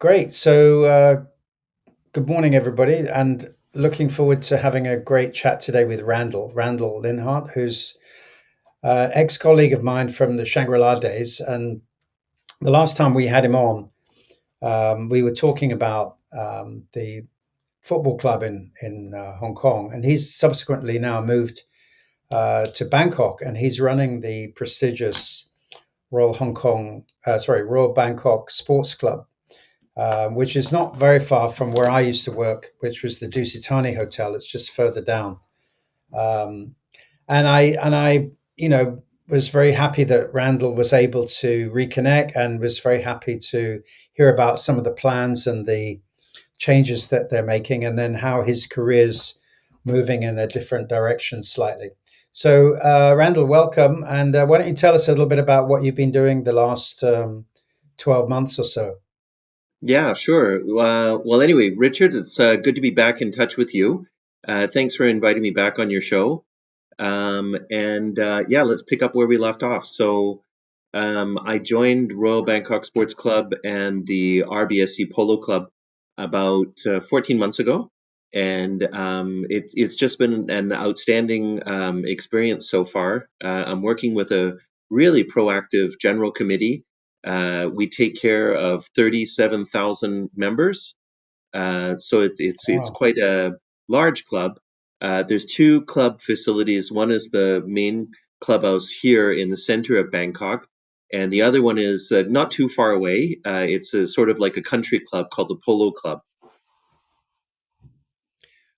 Great. Good morning, everybody, and looking forward to having a great chat today with Randall Linhart, who's ex-colleague of mine from the Shangri-La days. And the last time we had him on, we were talking about the football club in Hong Kong, and he's subsequently now moved to Bangkok, and he's running the prestigious Royal Bangkok Sports Club, which is not very far from where I used to work, which was the Dusitani Hotel. It's just further down. Um, and I was very happy that Randall was able to reconnect, and was very happy to hear about some of the plans and the changes that they're making, and then how his career's moving in a different direction slightly. Randall, welcome. And why don't you tell us a little bit about what you've been doing the last 12 months or so? Yeah, sure. Well, anyway, Richard, it's good to be back in touch with you. Thanks for inviting me back on your show. And yeah, let's pick up where we left off. I joined Royal Bangkok Sports Club and the RBSC Polo Club about 14 months ago. And it's just been an outstanding experience so far. I'm working with a really proactive general committee. We take care of 37,000 members, so it's Wow. quite a large club. There's two club facilities. One is the main clubhouse here in the center of Bangkok, and the other one is not too far away. It's a sort of like a country club called the Polo Club.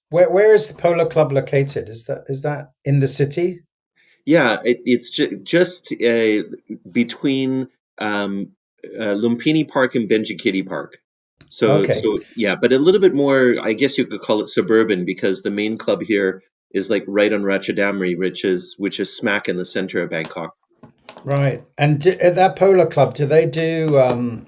Where is the Polo Club located? Is that in the city? Yeah, it's just between um, Lumpini Park and Benjikiti Park. So, Okay, so yeah, but a little bit more, I guess you could call it suburban because the main club here is like right on Ratchadamri, which is smack in the center of Bangkok. right. And at that Polo Club, do they do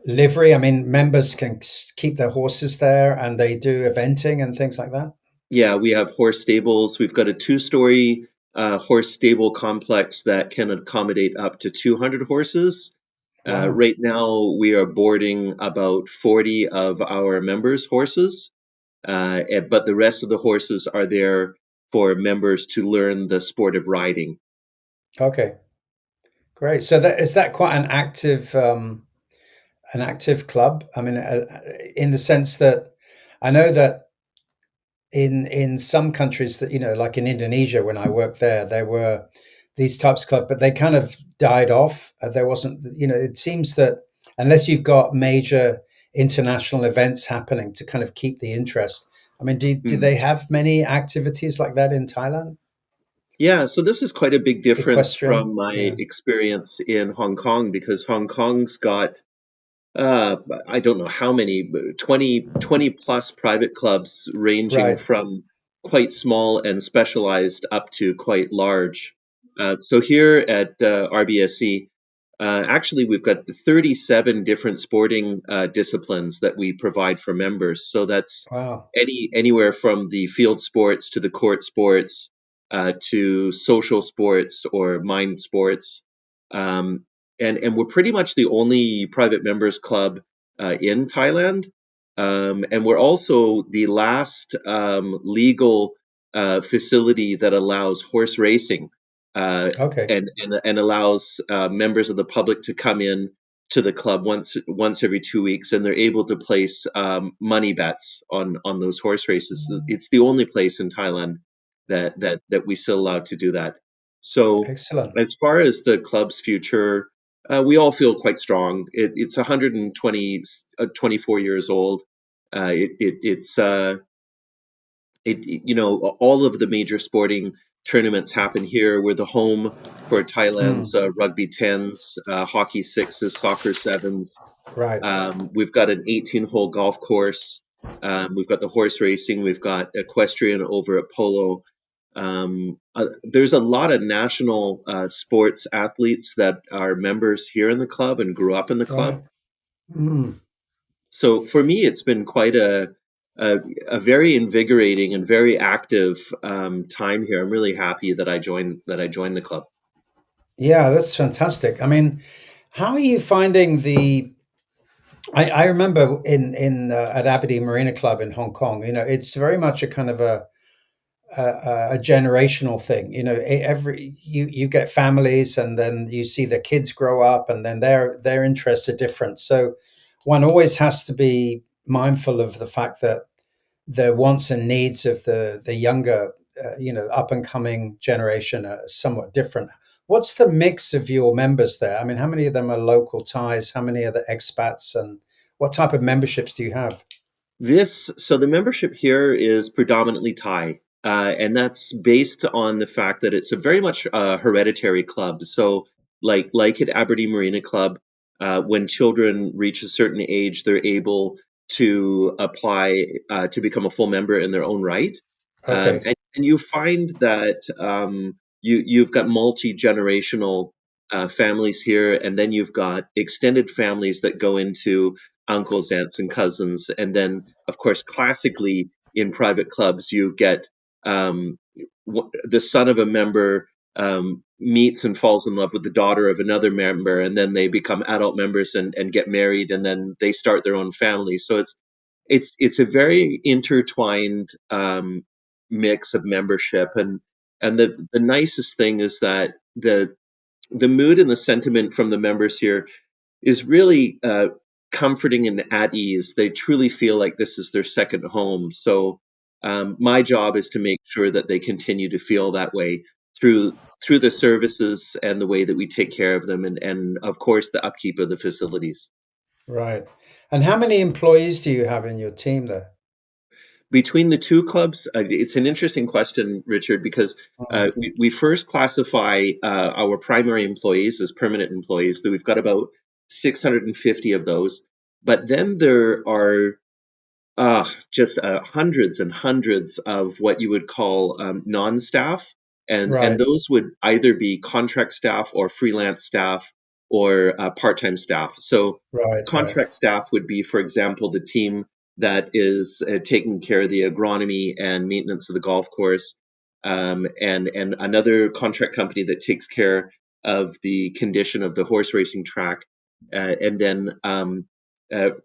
livery? I mean, members can keep their horses there, and they do eventing and things like that. Yeah, we have horse stables. We've got a two-story horse stable complex that can accommodate up to 200 horses. Wow. Right now, we are boarding about 40 of our members' horses, but the rest of the horses are there for members to learn the sport of riding. Okay, great. So that is that quite an active club? I mean, in the sense that I know that in some countries that like in Indonesia when I worked there were these types of clubs, but they kind of died off. There wasn't, it seems that unless you've got major international events happening to kind of keep the interest. I mean, do Hmm. they have many activities like that in Thailand? Yeah, so this is quite a big difference from Equestrian, my yeah, experience in Hong Kong because Hong Kong's got I don't know how many, but 20 plus private clubs ranging right, from quite small and specialized up to quite large. So here at RBSC, actually we've got 37 different sporting disciplines that we provide for members. So that's wow, anywhere from the field sports to the court sports to social sports or mind sports. Um, and we're pretty much the only private members club in Thailand, and we're also the last legal facility that allows horse racing, uh, okay. and allows members of the public to come in to the club once every 2 weeks, and they're able to place money bets on those horse races. It's the only place in Thailand that we still allowed to do that. So Excellent. as far as the club's future, we all feel quite strong. It's 120, 24 years old. It's all of the major sporting tournaments happen here. We're the home for Thailand's Mm, rugby tens, hockey sixes, soccer sevens. right. We've got an 18-hole golf course. We've got the horse racing. We've got equestrian over at Polo. There's a lot of national sports athletes that are members here in the club and grew up in the club. Right. Mm. So for me, it's been quite a very invigorating and very active time here. I'm really happy that I joined the club. Yeah, that's fantastic. I mean, how are you finding I remember in at Aberdeen Marina Club in Hong Kong. It's very much a kind of a generational thing. Every you get families, and then you see the kids grow up, and then their interests are different. So one always has to be mindful of the fact that the wants and needs of the younger, up and coming generation are somewhat different. What's the mix of your members there? I mean, how many of them are local ties? How many are the expats? And what type of memberships do you have? So the membership here is predominantly Thai, and that's based on the fact that it's a very much hereditary club. So like at Aberdeen Marina Club, when children reach a certain age, they're able to apply to become a full member in their own right. Okay. And you find that you've got multi-generational families here, and then you've got extended families that go into uncles, aunts, and cousins. And then, of course, classically in private clubs, you get um, the son of a member meets and falls in love with the daughter of another member, and then they become adult members and get married, and then they start their own family. So it's a very intertwined mix of membership, and the nicest thing is that the mood and the sentiment from the members here is really comforting and at ease. They truly feel like this is their second home. So my job is to make sure that they continue to feel that way through the services and the way that we take care of them, and of course the upkeep of the facilities. Right. And how many employees do you have in your team there? Between the two clubs, it's an interesting question, Richard, because Mm. we first classify our primary employees as permanent employees. We've got about 650 of those. But then there are just hundreds and hundreds of what you would call non-staff, and Right. those would either be contract staff or freelance staff or part-time staff. So Right. Right. contract staff would be, for example, the team that is taking care of the agronomy and maintenance of the golf course, and another contract company that takes care of the condition of the horse racing track, and then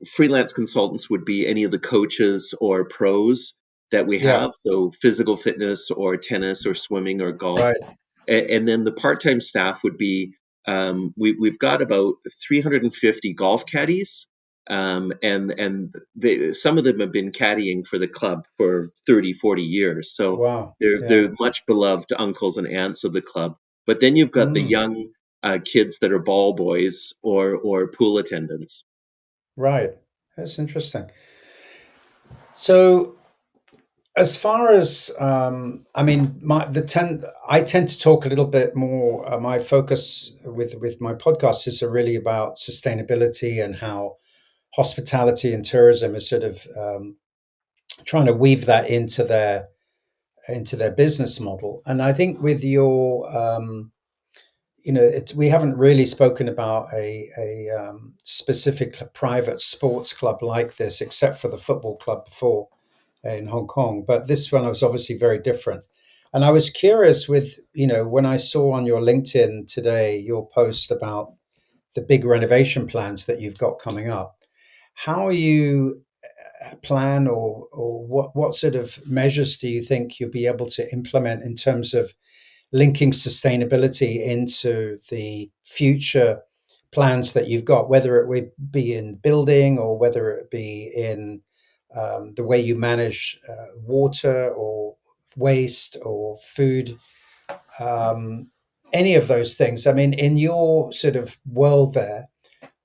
freelance consultants would be any of the coaches or pros that we Yeah. have, so physical fitness or tennis or swimming or golf. Right. And then the part-time staff would be we've got about 350 golf caddies, and some of them have been caddying for the club for 30, 40 years. So Wow. Yeah. they're much beloved uncles and aunts of the club. But then you've got the Mm. young kids that are ball boys or pool attendants. Right. That's interesting. So, as far as I mean, I tend to talk a little bit more. My focus with my podcast is really about sustainability and how hospitality and tourism is sort of trying to weave that into their business model. And I think with your we haven't really spoken about a specific private sports club like this, except for the football club before in Hong Kong. But this one was obviously very different. And I was curious with, when I saw on your LinkedIn today your post about the big renovation plans that you've got coming up. How are you plan or what sort of measures do you think you'll be able to implement in terms of linking sustainability into the future plans that you've got, whether it would be in building or whether it be in the way you manage water or waste or food, um, any of those things. I mean, in your sort of world there,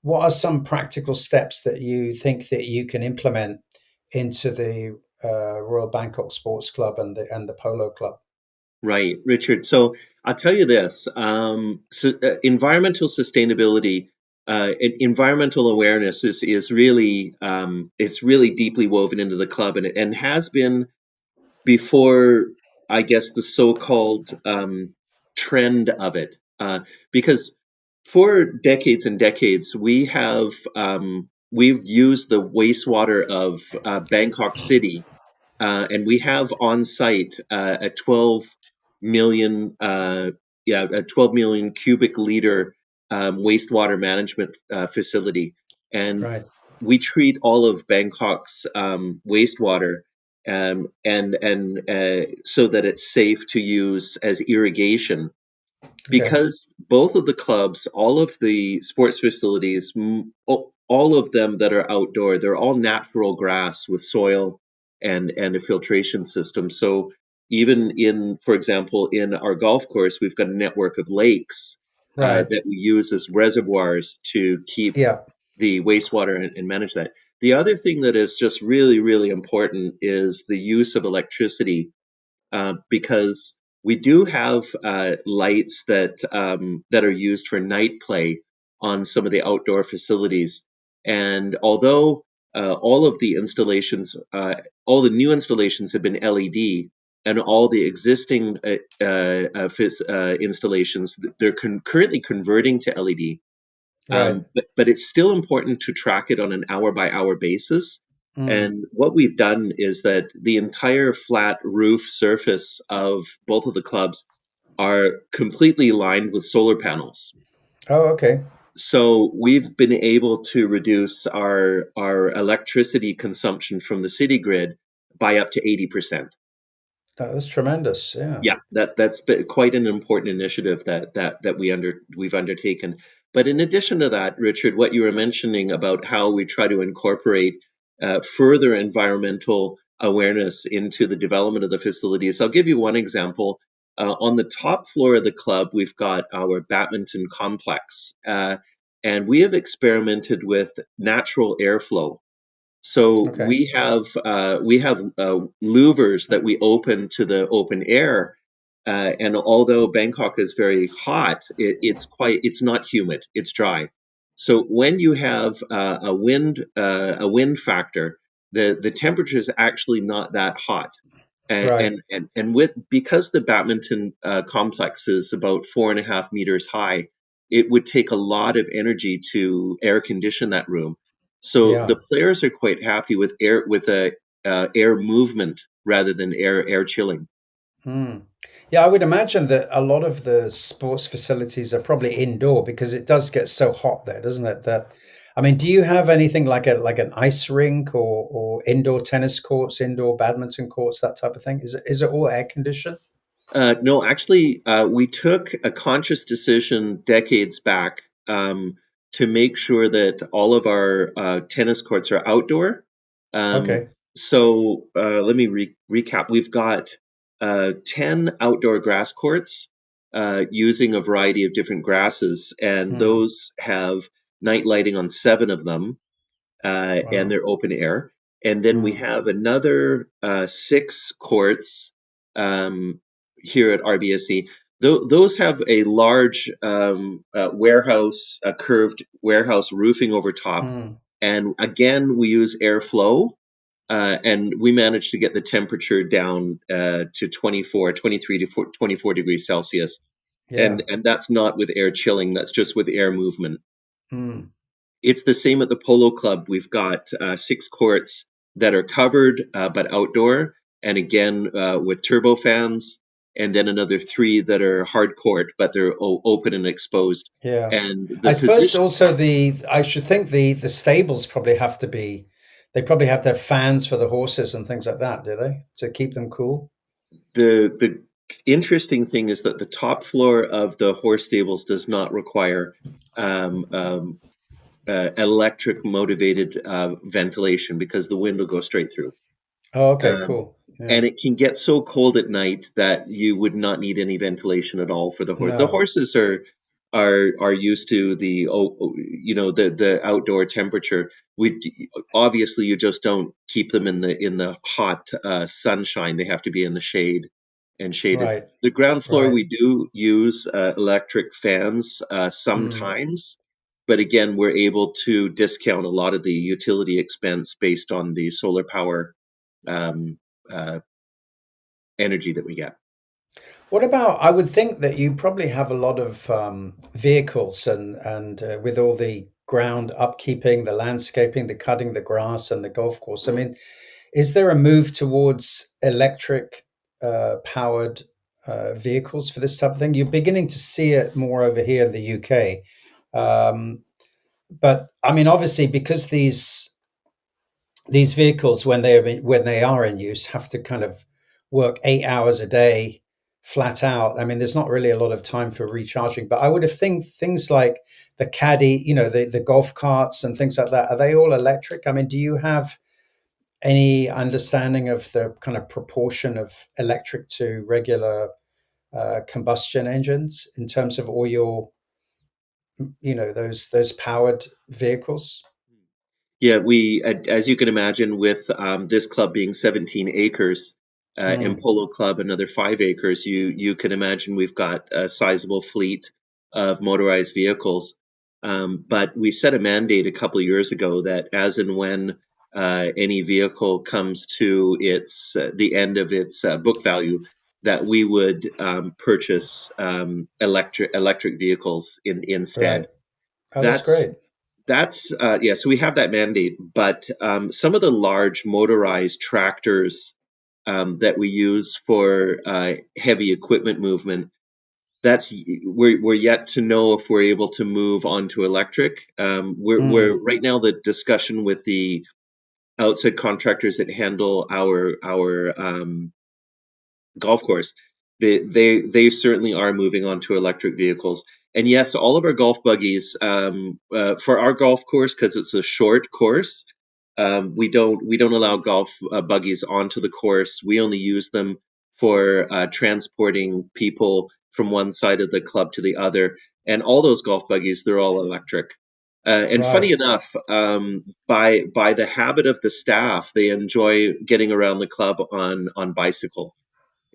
what are some practical steps that you think that you can implement into the Royal Bangkok Sports Club and the Polo Club? Right, Richard. So I'll tell you this: environmental sustainability, environmental awareness is really it's really deeply woven into the club, and has been before, I guess, the so-called trend of it. Because for decades and decades, we've used the wastewater of Bangkok City, and we have on site a 12 million, a 12 million cubic liter wastewater management facility. And Right. we treat all of Bangkok's wastewater, so that it's safe to use as irrigation, Okay. because both of the clubs, all of the sports facilities, all of them that are outdoor, they're all natural grass with soil and a filtration system. So even in, for example, in our golf course, we've got a network of lakes Right. that we use as reservoirs to keep Yeah. the wastewater and manage that. The other thing that is just really, really important is the use of electricity, because we do have lights that are used for night play on some of the outdoor facilities. And although all the new installations have been LED, and all the existing installations, they're currently converting to LED. Right. But it's still important to track it on an hour by hour basis. Mm. And what we've done is that the entire flat roof surface of both of the clubs are completely lined with solar panels. Oh, okay. So we've been able to reduce our electricity consumption from the city grid by up to 80%. That's tremendous. Yeah. Yeah, that's been quite an important initiative that we've undertaken. But in addition to that, Richard, what you were mentioning about how we try to incorporate further environmental awareness into the development of the facilities, I'll give you one example. On the top floor of the club, we've got our badminton complex, and we have experimented with natural airflow. So Okay. we have louvers that we open to the open air, and although Bangkok is very hot, it's not humid, it's dry. So when you have a wind factor, the temperature is actually not that hot. Right. And with because the badminton complex is about 4.5 meters high, it would take a lot of energy to air condition that room. So Yeah. the players are quite happy with a air movement rather than air chilling. Mm. Yeah, I would imagine that a lot of the sports facilities are probably indoor because it does get so hot there, doesn't it? That I mean, do you have anything like a like an ice rink or indoor tennis courts, indoor badminton courts, that type of thing? Is it all air conditioned? No, actually, we took a conscious decision decades back, to make sure that all of our tennis courts are outdoor. Um, Okay. Let me recap. We've got 10 outdoor grass courts using a variety of different grasses, and Hmm. those have night lighting on seven of them, and Wow. they're open air. And then we Hmm. have another six courts um, here at RBSE. Those have a large warehouse, a curved warehouse roofing over top. Hmm. And again, we use airflow, and we managed to get the temperature down to 23 to 24 degrees Celsius. Yeah. And that's not with air chilling, that's just with air movement. Hmm. It's the same at the Polo Club. We've got six courts that are covered but outdoor, and again with turbo fans, and then another three that are hard court but they're open and exposed. Yeah. And the I suppose position, also I should think the stables probably have to be they probably have to have fans for the horses and things like that, do they? To keep them cool? the interesting thing is that the top floor of the horse stables does not require um, um, electric motivated ventilation, because the wind will go straight through. Oh, okay, Um, cool. Yeah. and it can get so cold at night that you would not need any ventilation at all for the horse. The No. horses are used to the outdoor temperature. Obviously you just don't keep them in the hot sunshine. They have to be in the shade and shaded. Right. The ground floor Right. we do use electric fans Mm. sometimes, but again we're able to discount a lot of the utility expense based on the solar power um, uh, energy that we get. What about? I would think that you probably have a lot of vehicles and with all the ground upkeeping, the landscaping, the cutting the grass, and the golf course. I mean, is there a move towards electric powered vehicles for this type of thing? You're beginning to see it more over here in the UK. Um, but I mean, obviously, because these vehicles, when they are in use, have to kind of work 8 hours a day, flat out. I mean, there's not really a lot of time for recharging. But I would have think things like the caddy, the golf carts and things like that. Are they all electric? I mean, do you have any understanding of the kind of proportion of electric to regular combustion engines in terms of all your, those powered vehicles? Yeah, we, as you can imagine, with this club being 17 acres, and Mm, Polo Club another 5 acres, you can imagine we've got a sizable fleet of motorized vehicles. But we set a mandate a couple of years ago that as and when any vehicle comes to its the end of its book value, that we would purchase electric vehicles instead. right. Oh, that's That's great. yeah, so we have that mandate, but some of the large motorized tractors that we use for heavy equipment movement, that's we're yet to know if we're able to move onto electric. We're Mm, right now the discussion with the outside contractors that handle our golf course, they certainly are moving on to electric vehicles. And yes, all of our golf buggies for our golf course, because it's a short course, we don't allow golf buggies onto the course. We only use them for transporting people from one side of the club to the other. And all those golf buggies, they're all electric. And funny right. enough, by the habit of the staff, they enjoy getting around the club on bicycle.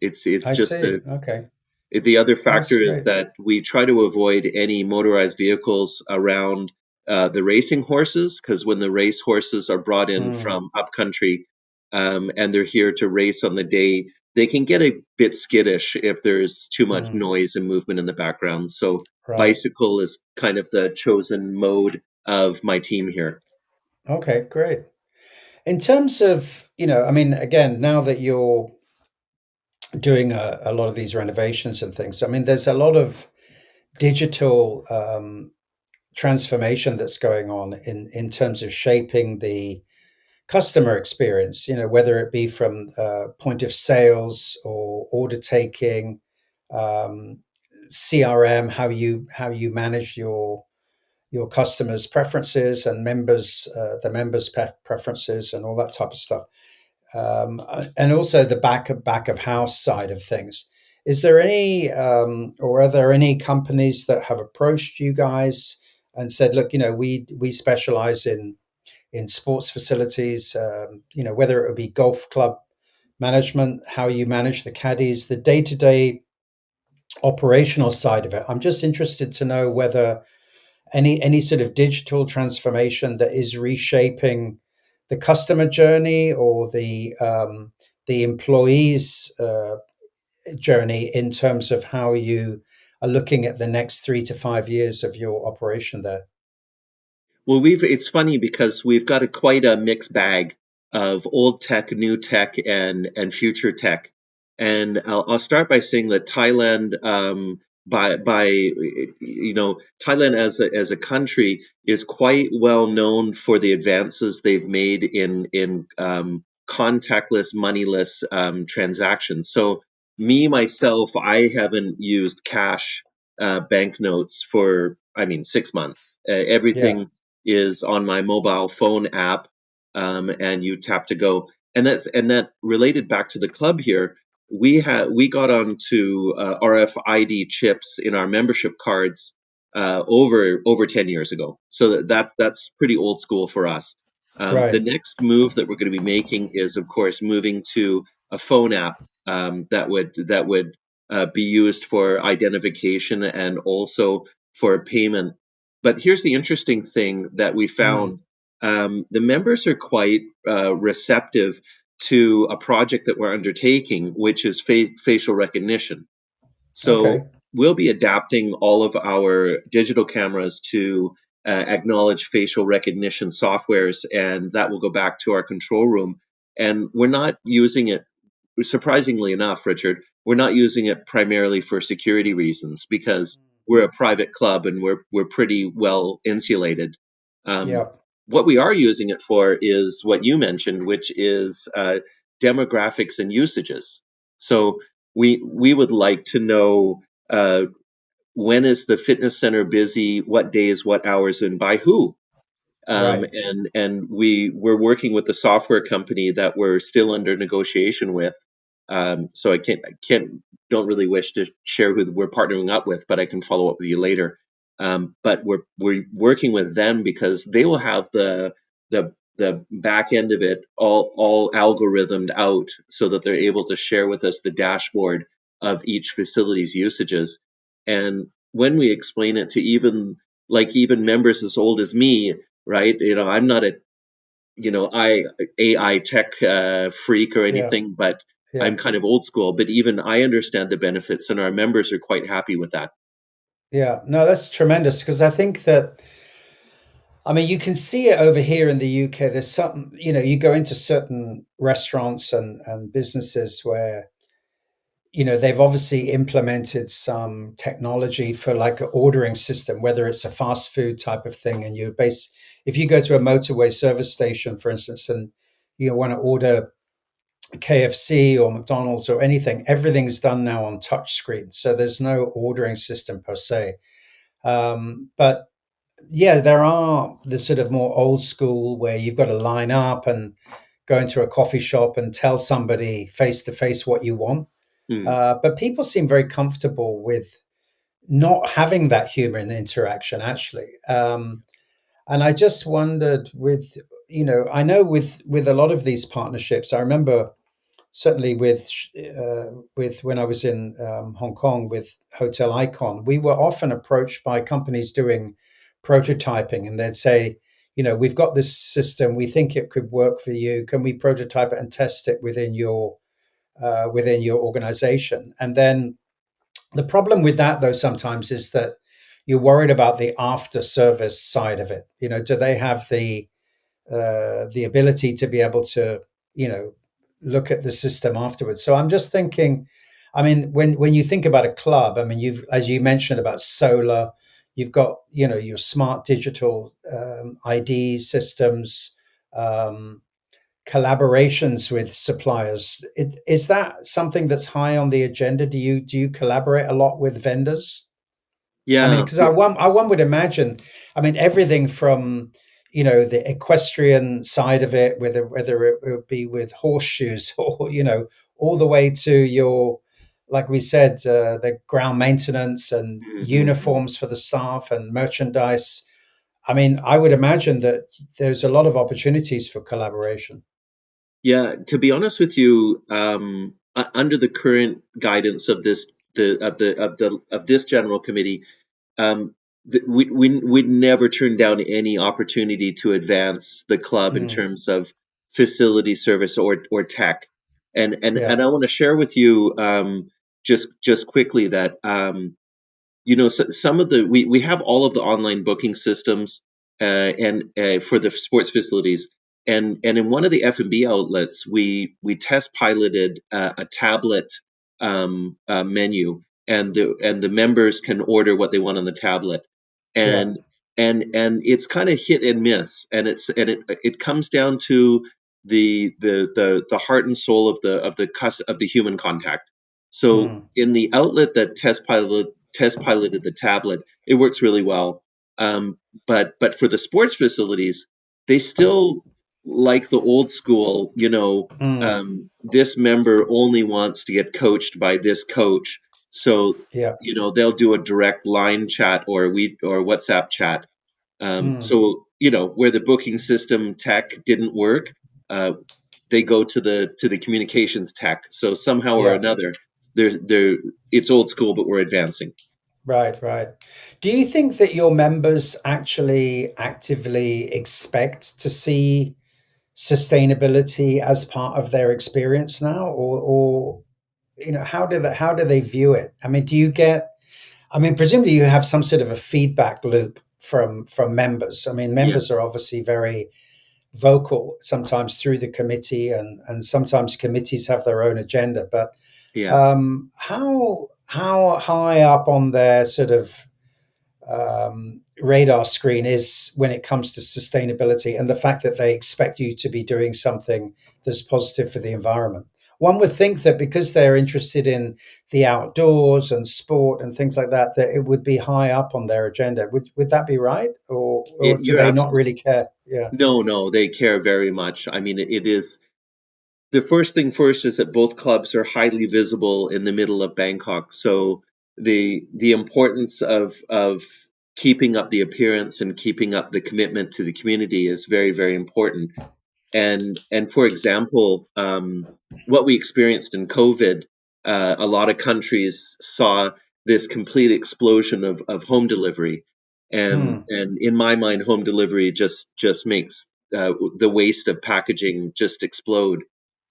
It's I just see. Okay. the other That's factor is great. that we try to avoid any motorized vehicles around the racing horses, because when the race horses are brought in Mm, from upcountry and they're here to race on the day, they can get a bit skittish if there's too much mm, noise and movement in the background. So right. bicycle is kind of the chosen mode of my team here. Okay, great. In terms of, I mean, again, now that you're doing a lot of these renovations and things, I mean, there's a lot of digital transformation that's going on in terms of shaping the customer experience, whether it be from point of sales or order taking, um, CRM, how you manage your customers' preferences and the members' preferences and all that type of stuff, and also the back of house side of things. Is there any, or are there any companies that have approached you guys and said, look, we specialize in sports facilities, whether it would be golf club management, how you manage the caddies, the day to day operational side of it. I'm just interested to know whether any sort of digital transformation that is reshaping the customer journey or the employees journey in terms of how you are looking at the next 3 to 5 years of your operation there. Well, it's funny because we've got quite a mixed bag of old tech, new tech, and future tech. And I'll start by saying that Thailand, by Thailand as a country is quite well known for the advances they've made in contactless, moneyless transactions. So me myself, I haven't used cash banknotes for, I mean, 6 months. Yeah, Everything is on my mobile phone app, and you tap to go. And that related back to the club here. We got onto RFID chips in our membership cards over 10 years ago. So that's pretty old school for us. The right. next move that we're going to be making is, of course, moving to a phone app that would be used for identification and also for payment. But here's the interesting thing that we Mm, found. The members are quite receptive to a project that we're undertaking, which is facial recognition. So okay. we'll be adapting all of our digital cameras to acknowledge facial recognition softwares, and that will go back to our control room. And we're not using it, surprisingly enough, Richard, we're not using it primarily for security reasons because we're a private club and we're pretty well insulated. Um, Yeah. what we are using it for is what you mentioned, which is demographics and usages. So we would like to know when is the fitness center busy, what days, what hours, and by who. Right. And we're working with a software company that we're still under negotiation with. So I can't don't really wish to share who we're partnering up with, but I can follow up with you later. But we're working with them because they will have the back end of it all algorithmed out so that they're able to share with us the dashboard of each facility's usages. And when we explain it to even members as old as me, right? I'm not a I AI tech freak or Yeah. anything, but Yeah. I'm kind of old school. But even I understand the benefits, and our members are quite happy with that. Yeah. No, that's tremendous because I think that, I mean, you can see it over here in the UK. There's something, you go into certain restaurants and businesses where, they've obviously implemented some technology for like an ordering system, whether it's a fast food type of thing. And if you go to a motorway service station, for instance, and you want to order KFC or McDonald's or anything, everything's done now on touch screen. So there's no ordering system per se. But yeah, there are the sort of more old school where you've got to line up and go into a coffee shop and tell somebody face to face what you want. Hmm. But people seem very comfortable with not having that human interaction, actually. And I just wondered I know with a lot of these partnerships, I remember certainly with when I was in Hong Kong with Hotel Icon, we were often approached by companies doing prototyping, and they'd say, we've got this system, we think it could work for you. Can we prototype it and test it within your organization? And then the problem with that, though, sometimes is that you're worried about the after service side of it. Do they have the ability to be able to you know look at the system afterwards? So I'm just thinking, I mean, when you think about a club, I mean, you've, as you mentioned about solar, you've got your smart digital ID systems, um, collaborations with suppliers. Is that something that's high on the agenda? Do you collaborate a lot with vendors? I mean, Yeah, because I one would imagine, I mean, everything from the equestrian side of it, whether it would be with horseshoes or all the way to your, like we said, the ground maintenance and hmm uniforms for the staff and merchandise. I mean, I would imagine that there's a lot of opportunities for collaboration. yeah. To be honest with you, under the current guidance of this general committee, um, we'd never turn down any opportunity to advance the club in Mm, terms of facility service or tech. And yeah, I want to share with you just quickly that some of we have all of the online booking systems and for the sports facilities, and in one of the F&B outlets we test piloted a tablet menu, and the members can order what they want on the tablet, yeah, and and it's kind of hit and miss, and it comes down to the heart and soul of the human contact. So mm, in the outlet that test piloted the tablet, it works really well. But for the sports facilities, they still like the old school. mm, This member only wants to get coached by this coach, so yeah, they'll do a direct line chat or WhatsApp chat. mm, So where the booking system tech didn't work, uh, they go to the communications tech. So somehow or yeah. another, there it's old school, but we're advancing. Right, right. Do you think that your members actually actively expect to see sustainability as part of their experience now, or how do they view it? I mean, do you get? I mean, presumably you have some sort of a feedback loop from members. I mean, Yeah, members are obviously very vocal sometimes through the committee, and sometimes committees have their own agenda. But yeah. how high up on their sort of radar screen is when it comes to sustainability and the fact that they expect you to be doing something that's positive for the environment. One would think that because they're interested in the outdoors and sport and things like that, that it would be high up on their agenda. Would that be right, or do You're they not absolutely really care? Yeah. no, they care very much. I mean, it is the first thing first is that both clubs are highly visible in the middle of Bangkok. So the importance of keeping up the appearance and keeping up the commitment to the community is very, very important. And for example, what we experienced in COVID, a lot of countries saw this complete explosion of home delivery, Hmm. and in my mind, home delivery just makes the waste of packaging just explode.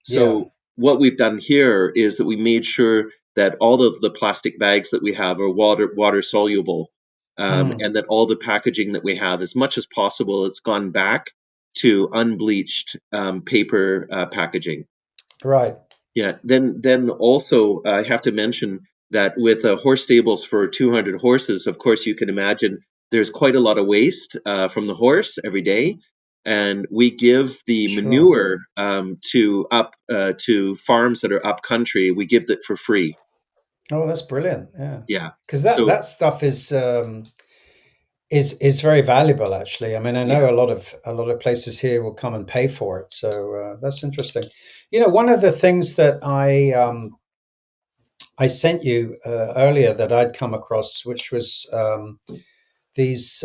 Yeah. So what we've done here is that we made sure that all of the plastic bags that we have are water soluble, Hmm. and that all the packaging that we have, as much as possible, it's gone back to unbleached paper packaging. Right. Yeah. Then also I have to mention that with horse stables for 200 horses, of course you can imagine there's quite a lot of waste from the horse every day, and we give the Sure. manure to farms that are up country. We give it for free. Oh, that's brilliant. Yeah. Yeah. Because So that stuff is very valuable actually. I mean, I yeah. know a lot of places here will come and pay for it, so that's interesting. One of the things that I sent you earlier that I'd come across, which was these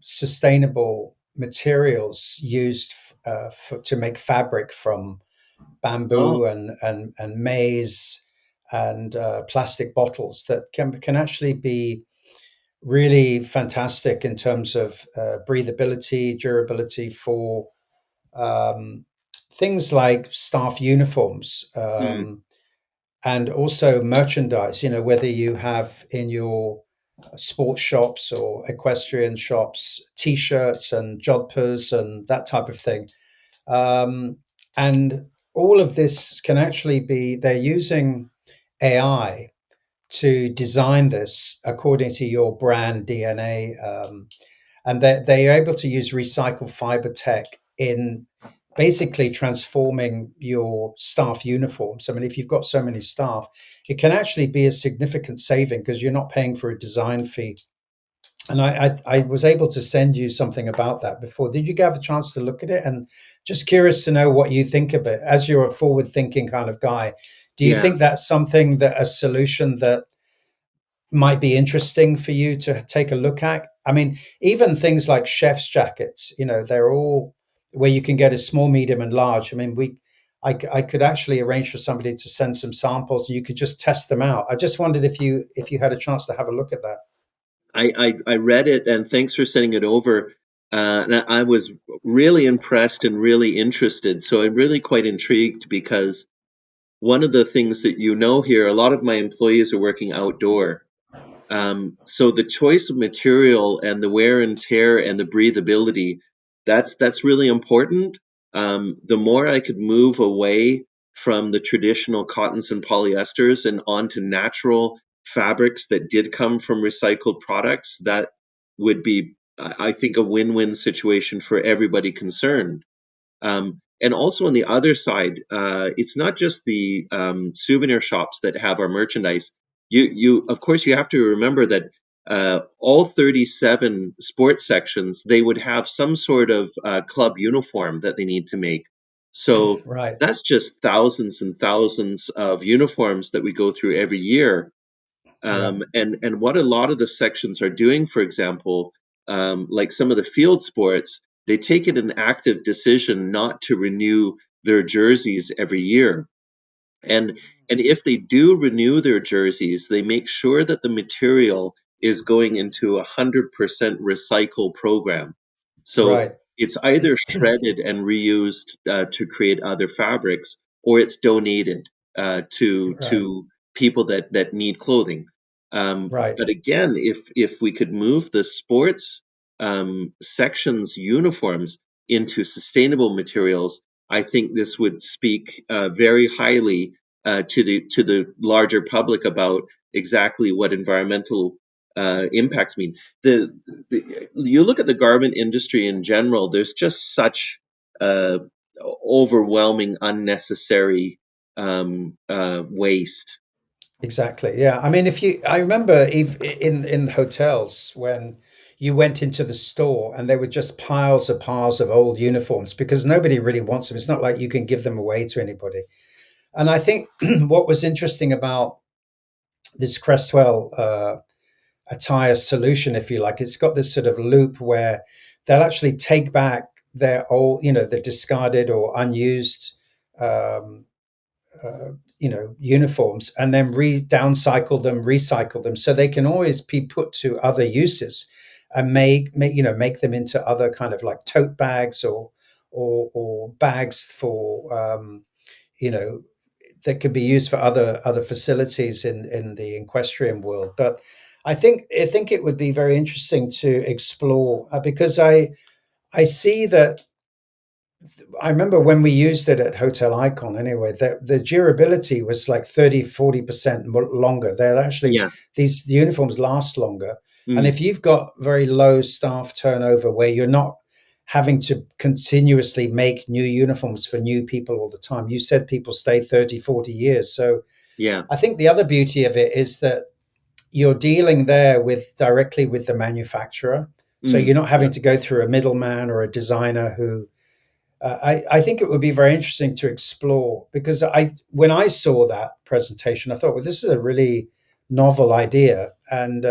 sustainable materials used to make fabric from Oh. bamboo and maize and plastic bottles that can actually be really fantastic in terms of breathability, durability for um, things like staff uniforms, Mm, and also merchandise. Whether you have in your sports shops or equestrian shops t-shirts and jodhpurs and that type of thing. And all of this can actually be, they're using AI to design this according to your brand DNA. And they're able to use recycled fiber tech in basically transforming your staff uniforms. I mean, if you've got so many staff, it can actually be a significant saving because you're not paying for a design fee. And I was able to send you something about that before. Did you have a chance to look at it? And just curious to know what you think of it. As you're a forward thinking kind of guy, do you yeah. think that's something, that a solution that might be interesting for you to take a look at? I mean, even things like chef's jackets, they're all where you can get a small, medium, and large. I mean, I could actually arrange for somebody to send some samples, and you could just test them out. I just wondered if you had a chance to have a look at that. I read it, and thanks for sending it over. And I was really impressed and really interested. So I'm really quite intrigued because one of the things that here, a lot of my employees are working outdoor. So the choice of material and the wear and tear and the breathability, that's really important. The more I could move away from the traditional cottons and polyesters and onto natural fabrics that did come from recycled products, that would be, I think, a win-win situation for everybody concerned. And also on the other side, it's not just the souvenir shops that have our merchandise. Of course, you have to remember that all 37 sports sections, they would have some sort of club uniform that they need to make. So Right. that's just thousands and thousands of uniforms that we go through every year. Yeah. And what a lot of the sections are doing, for example, like some of the field sports, they take it an active decision not to renew their jerseys every year. And and if they do renew their jerseys, they make sure that the material is going into 100% recycle program. So Right. it's either shredded and reused to create other fabrics, or it's donated Right. to people that need clothing. Right. But again, if we could move the sports sections uniforms into sustainable materials, I think this would speak very highly to the larger public about exactly what environmental impacts mean. You look at the garment industry in general. There's just such uh, overwhelming unnecessary waste. Exactly. Yeah. I mean, if you, I remember in hotels when you went into the store and there were just piles of old uniforms because nobody really wants them. It's not like you can give them away to anybody. And I think what was interesting about this Crestwell attire solution, if you like, it's got this sort of loop where they'll actually take back their old, the discarded or unused um, uh, uniforms and then downcycle them, recycle them, so they can always be put to other uses and make them into other kind of like tote bags or bags for you know that could be used for other facilities in the equestrian world. But I think it would be very interesting to explore because I see that I remember when we used it at Hotel Icon anyway, the durability was like 30-40% longer. They're actually, Yeah. these the uniforms last longer. And Mm, if you've got very low staff turnover where you're not having to continuously make new uniforms for new people all the time, you said people stay 30-40 years. So yeah. I think the other beauty of it is that you're dealing there with directly with the manufacturer. So Mm, you're not yeah. having to go through a middleman or a designer who I think it would be very interesting to explore because when I saw that presentation, I thought, well, this is a really novel idea, and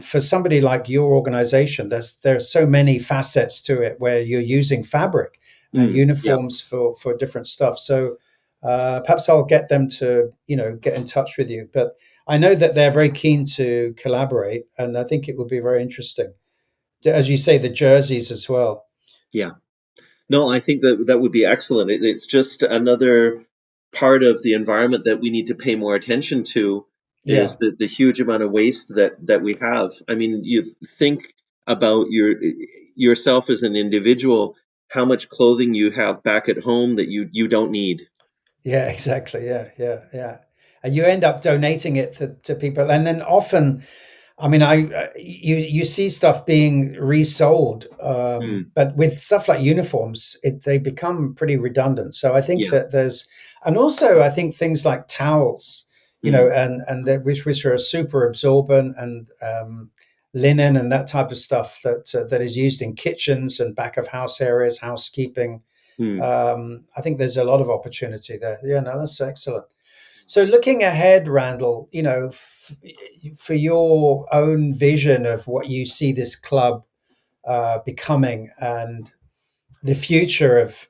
for somebody like your organization, there's so many facets to it where you're using fabric and Yeah. uniforms for different stuff. So perhaps I'll get them to get in touch with you, but I know that they're very keen to collaborate, and I think it would be very interesting, as you say, the jerseys as well. Yeah. No, I think that that would be excellent. It's just another part of the environment that we need to pay more attention to is Yeah. the huge amount of waste that we have. I mean, you think about yourself as an individual, how much clothing you have back at home that you don't need. Yeah, exactly. Yeah, yeah, yeah. And you end up donating it to people, and then often, I mean, you see stuff being resold, Mm, but with stuff like uniforms, they become pretty redundant. So I think yeah. that and also I think things like towels, Mm, which are super absorbent, and linen and that type of stuff that is used in kitchens and back of house areas, housekeeping. mm. I think there's a lot of opportunity there. Yeah, no, that's excellent. So, looking ahead, Randall, for your own vision of what you see this club becoming and the future of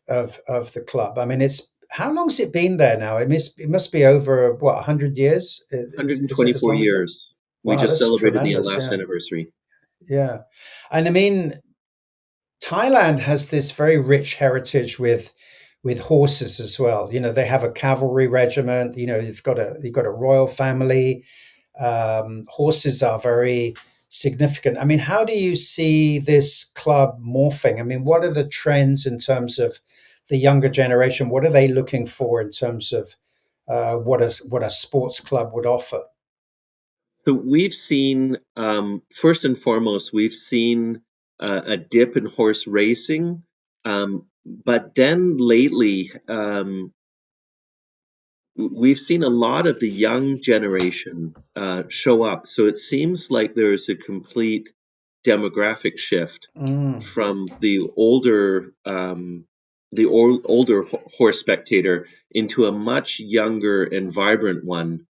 the club. I mean, it's how long's it been there now? It must be over what 100 years. Is it as 124 long as that? years. We Wow, just that's celebrated the tremendous. last Yeah, anniversary. yeah, and I mean, Thailand has this very rich heritage with horses as well. They have a cavalry regiment. You've got a royal family. Horses are very significant. I mean, how do you see this club morphing? I mean, what are the trends in terms of the younger generation? What are they looking for in terms of what a sports club would offer? So we've seen, first and foremost, we've seen a dip in horse racing, but then lately, we've seen a lot of the young generation show up. So it seems like there's a complete demographic shift Mm. from older horse spectator into a much younger and vibrant one.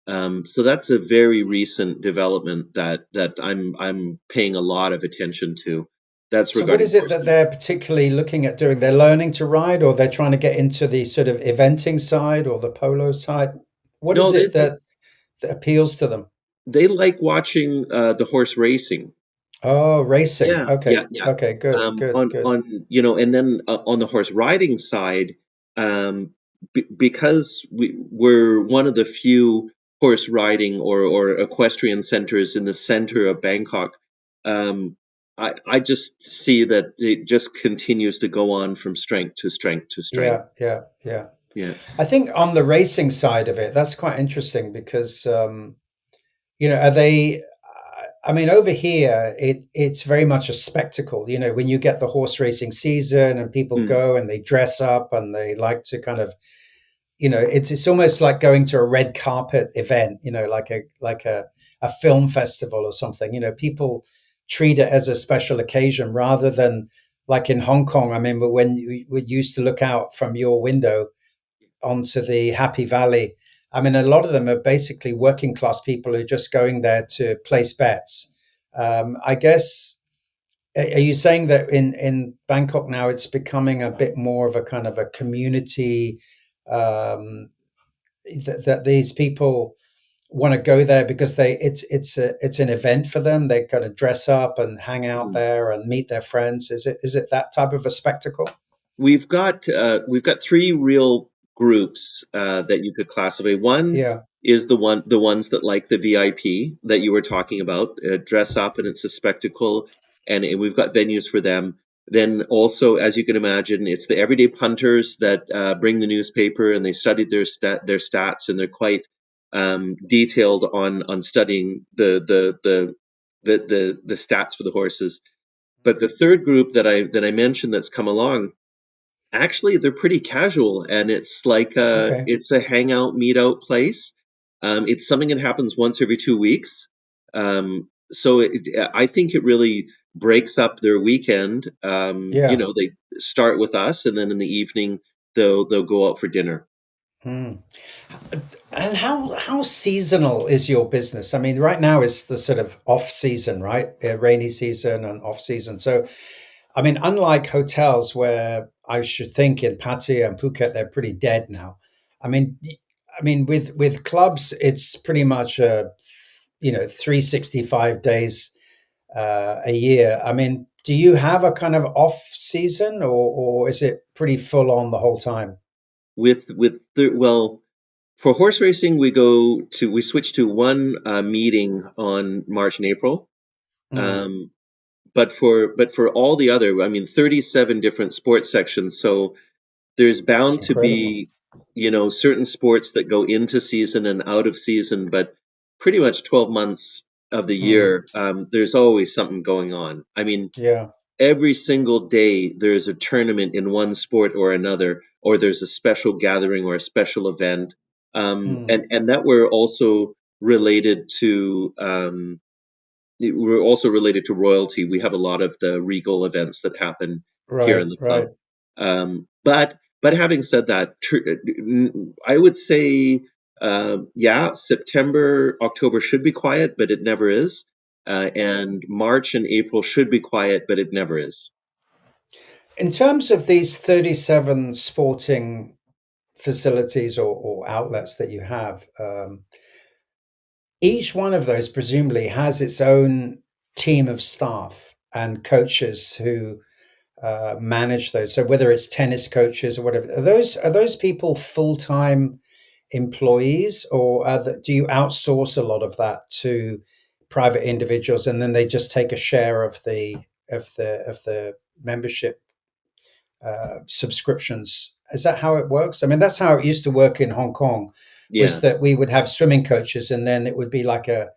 So that's a very recent development that I'm paying a lot of attention to. That's So, what regarding is it that horsemen. they're particularly looking at doing? They're learning to ride, or they're trying to get into the sort of eventing side or the polo side? What No, is it that appeals to them? they like watching the horse racing. Oh, racing. Yeah, yeah, Okay. yeah. Okay. Good. Good. Good. On and then on the horse riding side, um, because we're one of the few horse riding or equestrian centers in the center of Bangkok. Um, I just see that it just continues to go on from strength to strength to strength. Yeah. Yeah. Yeah. Yeah. I think on the racing side of it, that's quite interesting because Are they? I mean, over here, it's very much a spectacle. When you get the horse racing season and people Mm. go and they dress up and they like to kind of, it's almost like going to a red carpet event. Like a film festival or something. People treat it as a special occasion rather than like in Hong Kong. I remember when you would used to look out from your window onto the Happy Valley. I mean, a lot of them are basically working class people who are just going there to place bets. I guess, are you saying that in Bangkok now it's becoming a bit more of a kind of a community, um, that these people want to go there because it's an event for them. They kind of dress up and hang out Mhm. there and meet their friends. Is it that type of a spectacle? We've got three real groups that you could classify. One Yeah. is the ones that like the VIP that you were talking about, dress up and it's a spectacle, and we've got venues for them. Then also, as you can imagine, it's the everyday punters that bring the newspaper and they studied their stats and they're quite detailed on studying the stats for the horses. But the third group that I mentioned that's come along. Actually, they're pretty casual, and Okay. it's a hangout, meet out place. It's something that happens once every 2 weeks. I think it really breaks up their weekend. Yeah. They start with us, and then in the evening they'll go out for dinner. Hmm. And how seasonal is your business? I mean, right now is the sort of off season, right? Rainy season and off season. So, I mean, unlike hotels where I should think in Pattaya and Phuket they're pretty dead now. I mean, with clubs, it's pretty much 365 days a year. I mean, do you have a kind of off season, or is it pretty full on the whole time? Well, for horse racing, we switch to one meeting on March and April. Mm, Um, but for all the other, I mean, 37 different sports sections. So there's it's bound to incredible. be, certain sports that go into season and out of season, but pretty much 12 months of the Mm, year, there's always something going on. I mean, yeah. every single day there's a tournament in one sport or another, or there's a special gathering or a special event. Mm, And that we're also related to royalty. We have a lot of the regal events that happen here in right. the club. Right. But having said that, I would say, yeah, September, October should be quiet, but it never is. And March and April should be quiet, but it never is. In terms of these 37 sporting facilities or outlets that you have, each one of those presumably has its own team of staff and coaches who manage those. So whether it's tennis coaches or whatever, are those people full time employees, or do you outsource a lot of that to private individuals, and then they just take a share of the membership subscriptions? Is that how it works? I mean, that's how it used to work in Hong Kong. Was Yeah, that we would have swimming coaches, and then it would be like a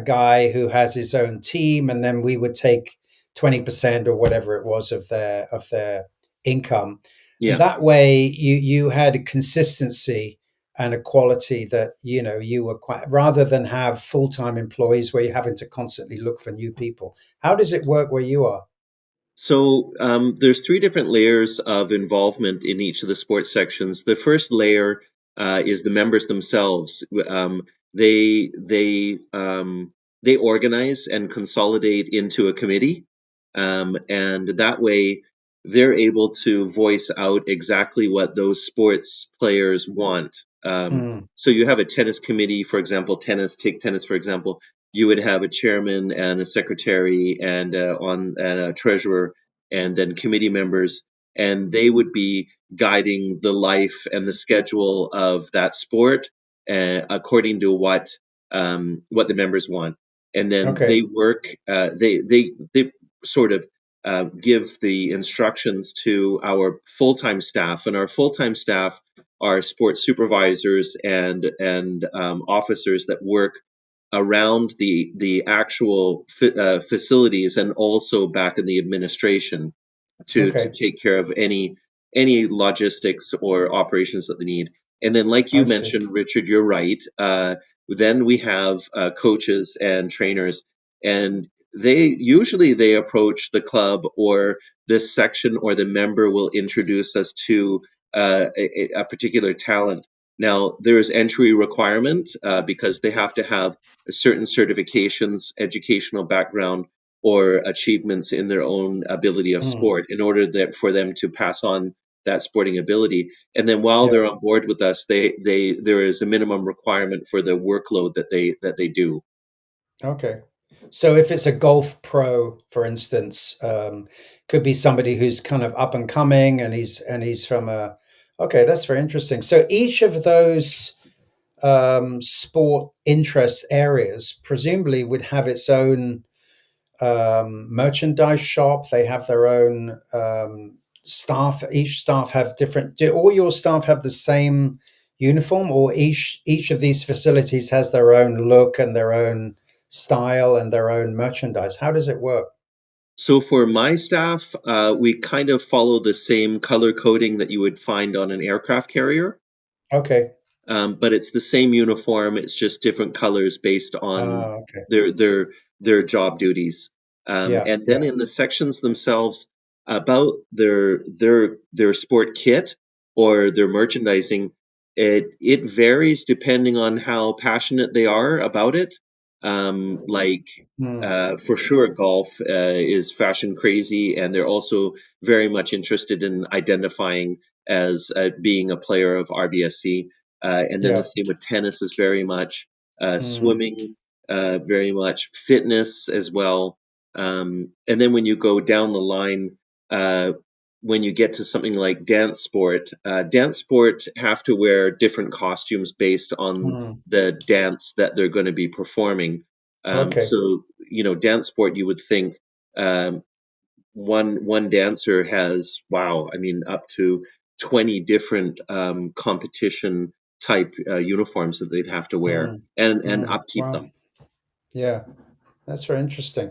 guy who has his own team, and then we would take 20% or whatever it was of their income. And yeah. that way you had a consistency and a quality that you were quite, rather than have full-time employees where you're having to constantly look for new people. How does it work where you are? So there's three different layers of involvement in each of the sports sections. The first layer is the members themselves. They organize and consolidate into a committee, and that way they're able to voice out exactly what those sports players want. Mm, So you have a tennis committee, for example, take tennis for example. You would have a chairman and a secretary and a treasurer and then committee members, and they would be guiding the life and the schedule of that sport according to what the members want. And then okay. they work. They sort of give the instructions to our full time staff, and our full time staff are sports supervisors and officers that work around the actual facilities and also back in the administration to Okay. take care of any logistics or operations that they need. And then, like I you see. mentioned, Richard, you're right. Then we have coaches and trainers, and they approach the club or this section or the member will introduce us to a particular talent. Now, there is entry requirement because they have to have certain certifications, educational background, or achievements in their own ability of Mm, sport in order that for them to pass on that sporting ability. And then while yeah. they're on board with us, they there is a minimum requirement for the workload that they do. Okay. So if it's a golf pro, for instance, could be somebody who's kind of up and coming, and he's from a. Okay, that's very interesting. So each of those sport interest areas presumably would have its own merchandise shop. They have their own staff. Each staff have different. Do all your staff have the same uniform, or each of these facilities has their own look and their own style and their own merchandise? How does it work? So for my staff, we kind of follow the same color coding that you would find on an aircraft carrier. Okay. But it's the same uniform. It's just different colors based on Okay. their their their job duties. Yeah. And then Yeah. in the sections themselves, about their sport kit or their merchandising, it varies depending on how passionate they are about it. Like Mm, for sure, golf is fashion crazy, and they're also very much interested in identifying as being a player of RBSC. And then the yeah. same with tennis is very much Mm, swimming, very much fitness as well. And then when you go down the line, when you get to something like dance sport have to wear different costumes based on mm. the dance that they're going to be performing. Okay. So, dance sport, you would think um, one dancer has, wow, I mean, up to 20 different competition type uniforms that they'd have to wear Mm, and mm. upkeep Wow. them. Yeah. That's very interesting.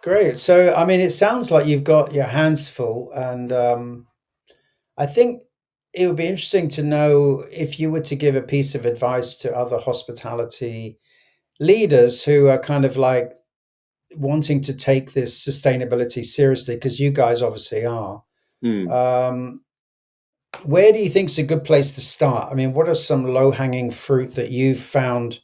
Great. So, I mean, it sounds like you've got your hands full, and I think it would be interesting to know if you were to give a piece of advice to other hospitality leaders who are kind of like wanting to take this sustainability seriously, because you guys obviously are. Hmm. Um, where do you think is a good place to start? I mean, what are some low hanging fruit that you've found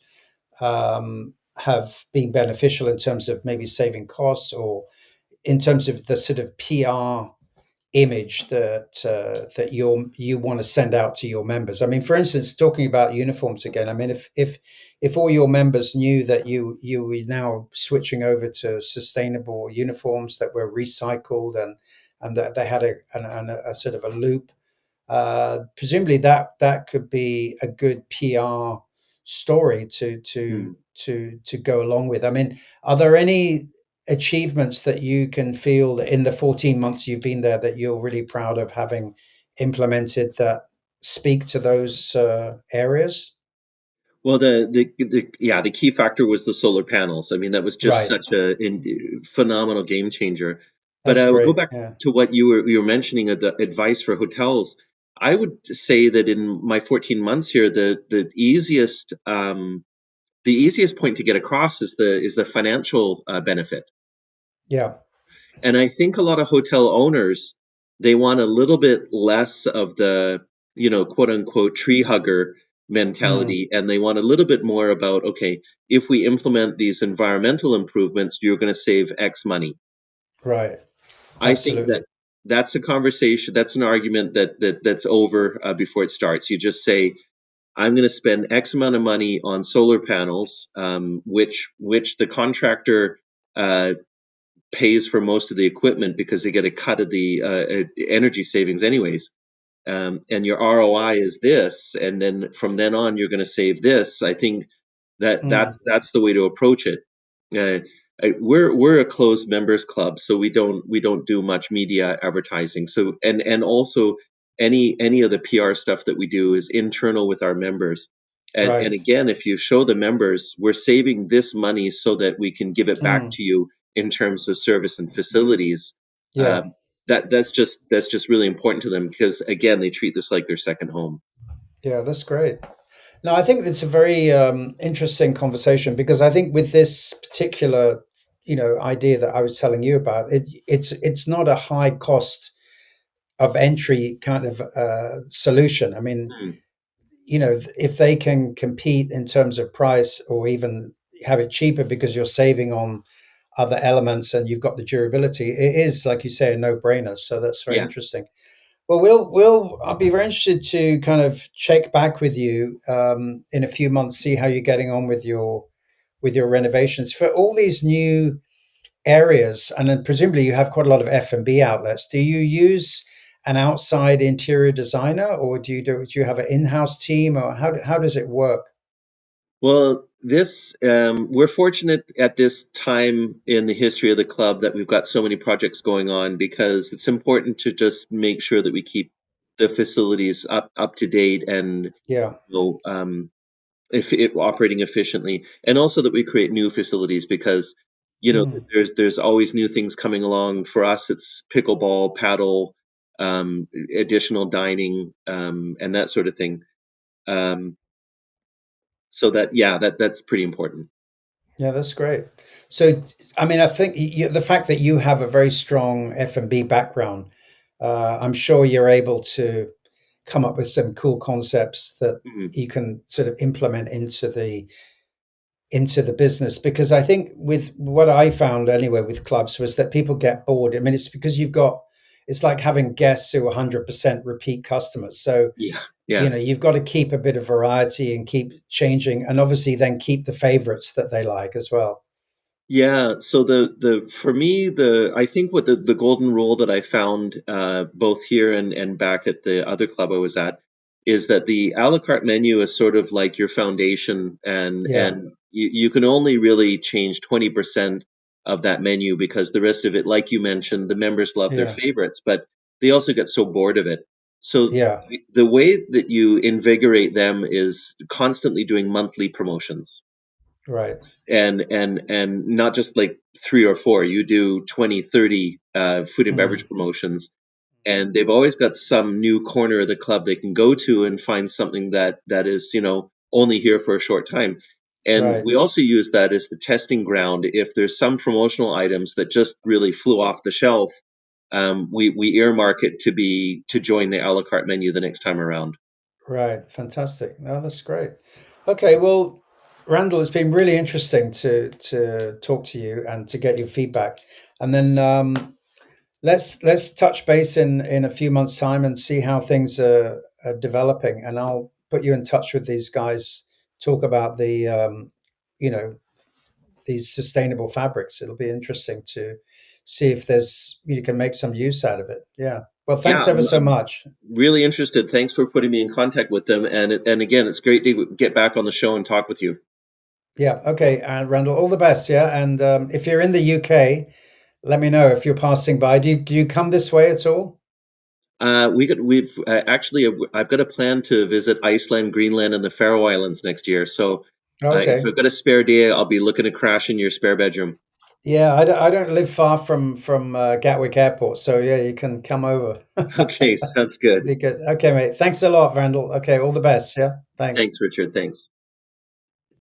have been beneficial in terms of maybe saving costs, or in terms of the sort of PR image that you want to send out to your members? I mean, for instance, talking about uniforms again. I mean, if all your members knew that you were now switching over to sustainable uniforms that were recycled, and that they had a sort of a loop, presumably that could be a good PR story Hmm. to go along with. I mean, are there any achievements that you can feel that in the 14 months you've been there that you're really proud of having implemented that speak to those areas? Well, yeah, the key factor was the solar panels. I mean, that was just Right. such a phenomenal game changer. But That's go great. back Yeah. to what you were mentioning of the advice for hotels. I would say that in my 14 months here, the easiest point to get across is the financial benefit. Yeah. And I think a lot of hotel owners, they want a little bit less of the, quote unquote tree hugger Mm, mentality. And they want a little bit more about, okay, if we implement these environmental improvements, you're going to save X money. right. I think Absolutely. that that's a conversation, that's an argument that's over before it starts. You just say, I'm going to spend X amount of money on solar panels, which the contractor uh, pays for most of the equipment because they get a cut of the energy savings anyways. And your ROI is this, and then from then on you're going to save this. I think that Mm, that's the way to approach it. Uh, we're a closed members club, so we don't do much media advertising. So and also any of the PR stuff that we do is internal with our members. And Right. again, if you show the members, we're saving this money so that we can give it back Mm. to you in terms of service and facilities. Yeah. Um, that's just really important to them because again, they treat this like their second home. Yeah, that's great. No, I think it's a very interesting conversation because I think with this particular, idea that I was telling you about, it's not a high cost of entry kind of solution. I mean, Hmm. if they can compete in terms of price or even have it cheaper because you're saving on other elements and you've got the durability, it is, like you say, a no-brainer. So that's very Yeah. interesting. Well, we'll I'll be very interested to kind of check back with you in a few months, see how you're getting on with your renovations for all these new areas, and then presumably you have quite a lot of F&B outlets. Do you use an outside interior designer, or do you have an in-house team, or how does it work? Well, this we're fortunate at this time in the history of the club that we've got so many projects going on because it's important to just make sure that we keep the facilities up to date and Yeah. you know, if it operating efficiently, and also that we create new facilities because Mm. there's always new things coming along. For us, it's pickleball, paddle, additional dining, and that sort of thing. Um, so that yeah, that's pretty important. Yeah, that's great. So, I mean, I think the fact that you have a very strong F&B background, I'm sure you're able to come up with some cool concepts that Mhm. you can sort of implement into the business. Because I think with what I found anyway with clubs was that people get bored. I mean, it's because it's like having guests who are 100% repeat customers. So, Yeah, yeah. you've got to keep a bit of variety and keep changing, and obviously then keep the favorites that they like as well. Yeah, so the for me the I think what the golden rule that I found both here and back at the other club I was at is that the a la carte menu is sort of like your foundation, and Yeah, you can only really change 20% of that menu because the rest of it, like you mentioned, the members love their yeah, favorites, but they also get so bored of it. So yeah, the way that you invigorate them is constantly doing monthly promotions, right. and not just like three or four. You do 20, 30 food and Mm, beverage promotions, and they've always got some new corner of the club they can go to and find something that is only here for a short time. And right, we also use that as the testing ground. If there's some promotional items that just really flew off the shelf, we earmark it to join the a la carte menu the next time around. right. Fantastic. No, that's great. Okay, well, Randall, it's been really interesting to talk to you and to get your feedback. And then let's touch base in a few months' time and see how things are developing. And I'll put you in touch with these guys. Talk about you know, these sustainable fabrics. It'll be interesting to see if you can make some use out of it. Yeah. Well, Yeah, thanks ever so I'm much. really interested. Thanks for putting me in contact with them. And again, it's great to get back on the show and talk with you. Yeah. Okay. And Randall, all the best. Yeah. And if you're in the UK, let me know if you're passing by. Do you come this way at all? We've actually I've got a plan to visit Iceland, Greenland, and the Faroe Islands next year. So if Okay. I've got a spare day, I'll be looking to crash in your spare bedroom. Yeah, I don't live far from Gatwick Airport, so yeah, you can come over. Okay, sounds good. Be good. Okay, mate. Thanks a lot, Randall. Okay, all the best. Yeah, thanks. Thanks, Richard. Thanks.